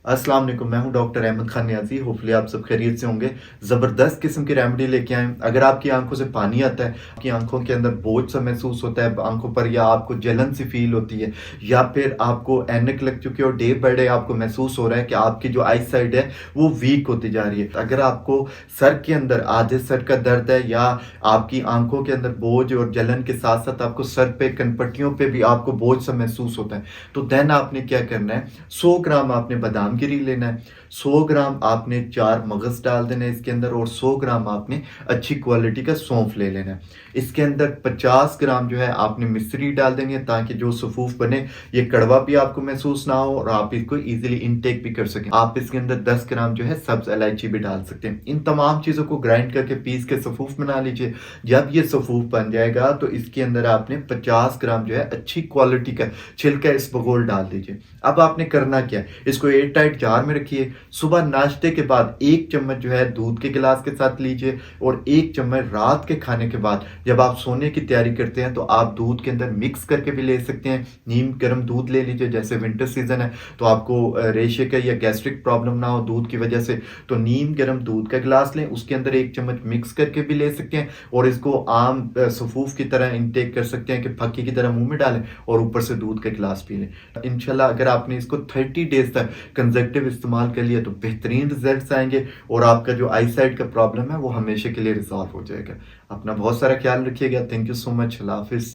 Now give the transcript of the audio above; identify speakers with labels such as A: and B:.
A: अस्सलाम वालेकुम, मैं हूं डॉक्टर अहमद खान नियाज़ी। होपफुली आप सब खैरियत से होंगे। ज़बरदस्त किस्म की रेमेडी लेके आए हैं। अगर आपकी आंखों से पानी आता है, आपकी आंखों के अंदर बोझ सा महसूस होता है आंखों पर, या आपको जलन सी फील होती है, या फिर आपको ऐनक लग चुकी है और डे बाय डे आपको महसूस हो रहा है कि आपकी जो आई साइड है वो वीक होती जा रही है। अगर आपको सर के अंदर आधे सर का दर्द है, या आपकी आंखों के अंदर बोझ और जलन के साथ साथ आपको सर पे कनपट्टियों पे भी आपको बोझ सा महसूस होता है, तो देन आपने क्या करना है, 100 ग्राम आपने बादाम गिरी लेना है, 100 ग्राम आपने 4 मगज डाल देना है इसके अंदर, और 100 ग्राम आपने अच्छी क्वालिटी का सौंफ ले लेना है। इसके अंदर 50 ग्राम जो है आपने मिश्री डाल देंगे, ताकि जो सफूफ बने ये कड़वा भी आपको महसूस ना हो और आप इसको इजीली इनटेक भी कर सकें। आप इसके अंदर 10 ग्राम जो है सब्ज इलायची भी डाल सकते हैं। इन तमाम चीज़ों को ग्राइंड करके पीस के सफूफ बना लीजिए। जब ये सफूफ बन जाएगा तो इसके अंदर आपने 50 ग्राम जो है अच्छी क्वालिटी का छिलका इसबगोल डाल दीजिए। अब आपने करना क्या है, इसको एयर टाइट जार में रखिए। सुबह नाश्ते के बाद 1 चम्मच जो है दूध के गिलास के साथ लीजिए, और 1 चम्मच रात के खाने के बाद जब आप सोने की तैयारी करते हैं तो आप दूध के अंदर मिक्स करके भी ले सकते हैं। नीम गर्म दूध ले लीजिए, जैसे विंटर सीजन है तो आपको रेशे का या गैस्ट्रिक प्रॉब्लम ना हो दूध की वजह से, तो नीम गर्म दूध का गिलास लें, उसके अंदर 1 चम्मच मिक्स करके भी ले सकते हैं, और इसको आम सफूफ की तरह इंटेक कर सकते हैं कि फक्की की तरह मुंह में डालें और ऊपर से दूध का गिलास पी लें। इंशाल्लाह अगर आपने इसको 30 डेज तक कंसेक्टिव इस्तेमाल कर लिया तो बेहतरीन रिजल्ट्स आएंगे, और आपका जो आई साइड का प्रॉब्लम है वो हमेशा के लिए रिजॉल्व हो जाएगा। अपना बहुत सारा ख्याल रखिएगा। Thank you so much. अल्लाह हाफिज़।